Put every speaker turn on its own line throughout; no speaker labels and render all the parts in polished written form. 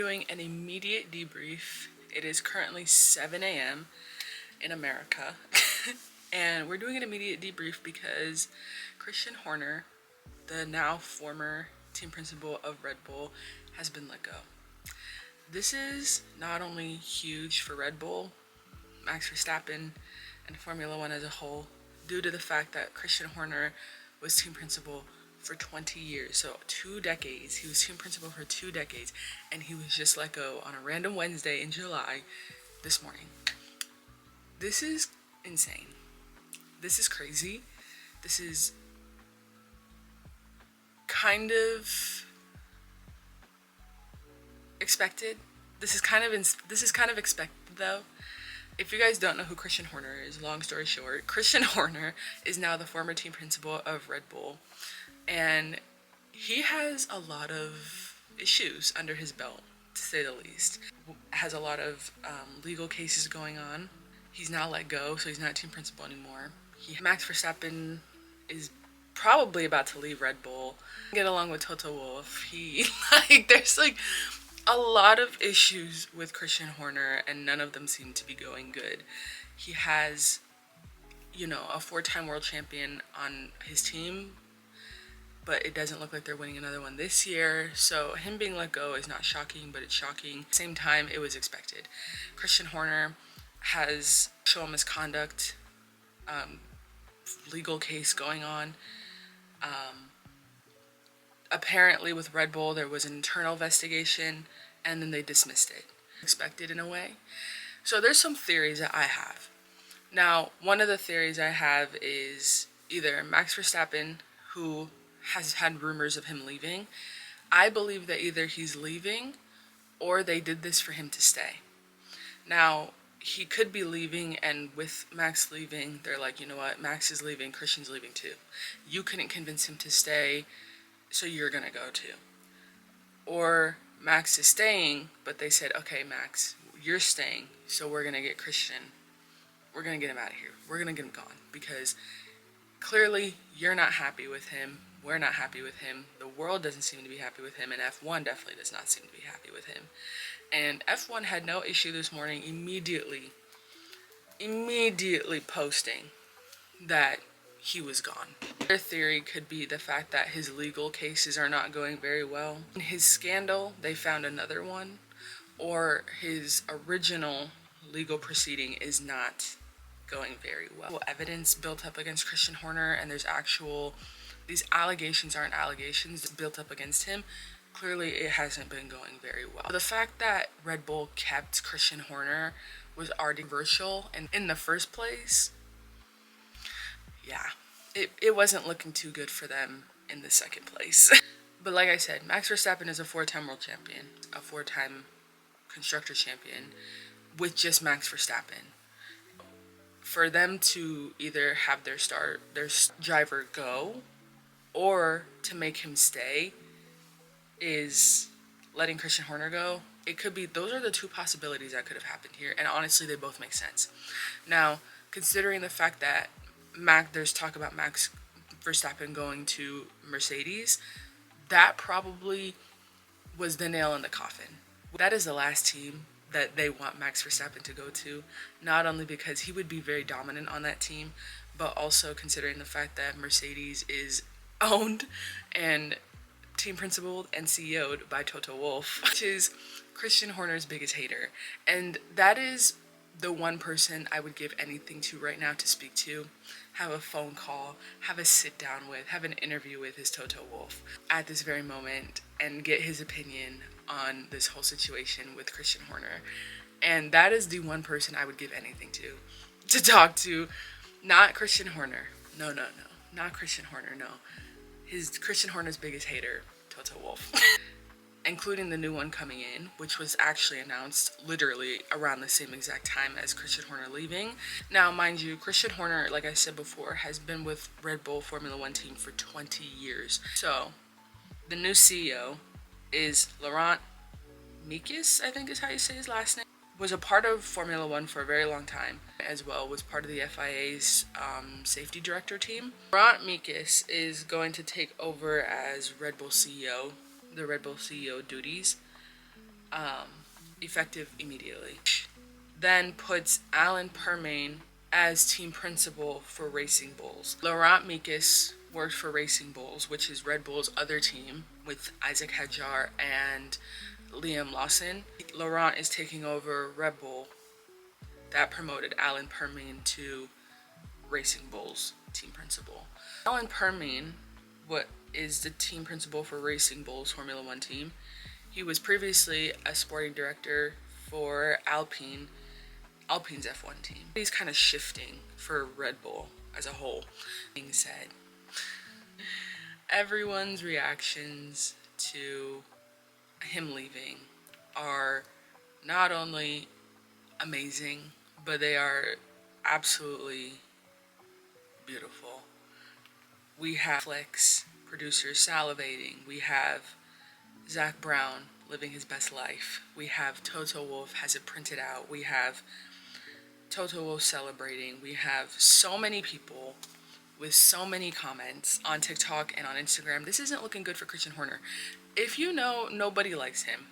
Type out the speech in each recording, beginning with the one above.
doing an immediate debrief. It is currently 7 a.m. in America. And we're doing an immediate debrief because Christian Horner, the now former team principal of Red Bull, has been let go. This is not only huge for Red Bull, Max Verstappen, and Formula One as a whole, due to the fact that Christian Horner was team principal for 20 years. So 2 decades. He was team principal for 2 decades, and he was just let go on a random Wednesday in July this morning. This is insane. This is crazy. This is kind of expected. This is kind of expected though. If you guys don't know who Christian Horner is, long story short, Christian Horner is now the former team principal of Red Bull, and he has a lot of issues under his belt, to say the least. Has a lot of legal cases going on. He's now let go, so he's not team principal anymore. Max Verstappen is probably about to leave Red Bull, get along with Toto Wolff. There's a lot of issues with Christian Horner, and none of them seem to be going good. He has, a 4-time world champion on his team, but it doesn't look like they're winning another one this year. So him being let go is not shocking, but it's shocking. At the same time, it was expected. Christian Horner has sexual misconduct, legal case going on. Apparently with Red Bull there was an internal investigation, and then they dismissed it. Expected in a way. So there's some theories that I have. Now, one of the theories I have is either Max Verstappen, who has had rumors of him leaving. I believe that either he's leaving or they did this for him to stay. Now, he could be leaving, and with Max leaving, they're like, you know what, Max is leaving, Christian's leaving too. You couldn't convince him to stay, so you're gonna go too. Or Max is staying, but they said, okay, Max, you're staying, so we're gonna get Christian. We're gonna get him out of here. We're gonna get him gone, because clearly you're not happy with him. We're not happy with him. The world doesn't seem to be happy with him, and F1 definitely does not seem to be happy with him. And F1 had no issue this morning immediately posting that he was gone. Their theory could be the fact that his legal cases are not going very well. In his scandal, they found another one, or his original legal proceeding is not going very well. Evidence built up against Christian Horner, and these allegations aren't allegations built up against him. Clearly it hasn't been going very well. The fact that Red Bull kept Christian Horner was already controversial, and in the first place, it wasn't looking too good for them in the second place. But like I said, Max Verstappen is a 4-time world champion, a 4-time constructor champion, with just Max Verstappen. For them to either have their driver go, or to make him stay, is letting Christian Horner go. It could be, those are the two possibilities that could have happened here, and honestly they both make sense. Now, considering the fact that there's talk about Max Verstappen going to Mercedes, that probably was the nail in the coffin. That is the last team that they want Max Verstappen to go to, not only because he would be very dominant on that team, but also considering the fact that Mercedes is owned and team principal and CEO'd by Toto Wolff, which is Christian Horner's biggest hater. And that is the one person I would give anything to right now to speak to, have a phone call, have a sit down with, have an interview with, is Toto Wolff at this very moment, and get his opinion on this whole situation with Christian Horner. And that is the one person I would give anything to talk to. Not Christian Horner. No, not Christian Horner, no. Christian Horner's biggest hater, Toto Wolff. Including the new one coming in, which was actually announced literally around the same exact time as Christian Horner leaving. Now, mind you, Christian Horner, like I said before, has been with Red Bull Formula One team for 20 years. So, the new CEO is Laurent Mekies, I think is how you say his last name. Was a part of Formula One for a very long time, as well was part of the FIA's safety director team. Laurent Mekies is going to take over as Red Bull CEO, the Red Bull CEO duties. effective immediately. Then puts Alan Permane as team principal for Racing Bulls. Laurent Mekies worked for Racing Bulls, which is Red Bull's other team, with Isaac Hadjar and Liam Lawson. Laurent is taking over Red Bull. That promoted Alan Permane to Racing Bulls team principal. Alan Permane, what is the team principal for Racing Bulls Formula One team? He was previously a sporting director for Alpine's F1 team. He's kind of shifting for Red Bull as a whole. Being said, everyone's reactions to him leaving are not only amazing, but they are absolutely beautiful. We have Flex producers salivating. We have Zach Brown living his best life. We have Toto Wolff has it printed out. We have Toto Wolff celebrating. We have so many people with so many comments on TikTok and on Instagram. This isn't looking good for Christian Horner. If you know, nobody likes him.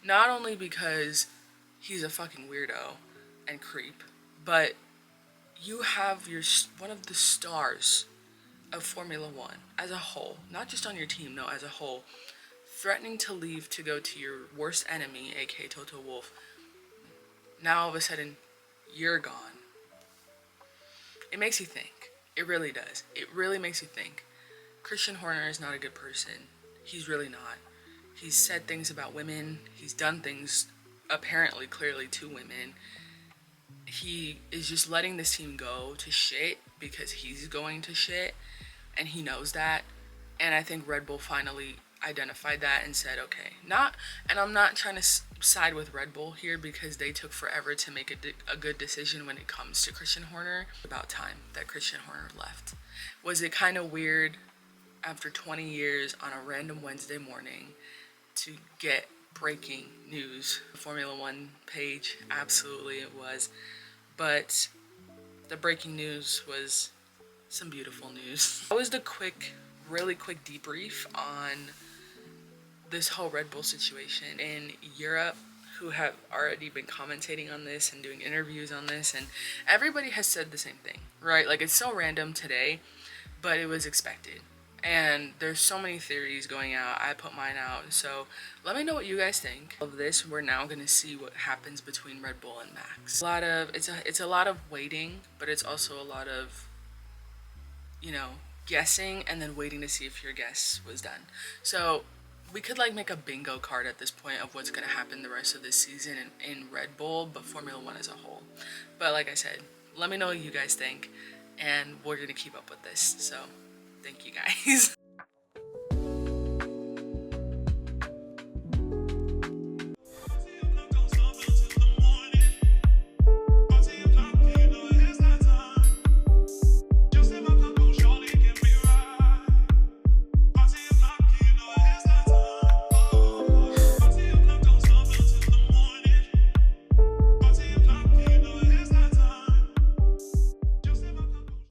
Not only because he's a fucking weirdo and creep, but you have one of the stars of Formula One as a whole, not just on your team, no, as a whole, threatening to leave to go to your worst enemy, aka Toto Wolff. Now all of a sudden, you're gone. It makes you think. It really does. It really makes you think. Christian Horner is not a good person. He's really not. He's said things about women. He's done things, apparently, clearly, to women. He is just letting this team go to shit because he's going to shit, and he knows that. And I think Red Bull finally identified that and said, okay, and I'm not trying to side with Red Bull here because they took forever to make a good decision when it comes to Christian Horner. About time that Christian Horner left. Was it kind of weird after 20 years on a random Wednesday morning to get breaking news? The Formula One page, absolutely it was. But the breaking news was some beautiful news. That was the really quick debrief on this whole Red Bull situation in Europe, who have already been commentating on this and doing interviews on this, and everybody has said the same thing, right? Like, it's so random today, but it was expected. And there's so many theories going out. I put mine out, so let me know what you guys think of this. We're now going to see what happens between Red Bull and Max. It's a lot of waiting, but it's also a lot of, guessing and then waiting to see if your guess was done. So we could make a bingo card at this point of what's going to happen the rest of this season in Red Bull, but Formula One as a whole. But like I said, let me know what you guys think, and we're going to keep up with this. So thank you guys.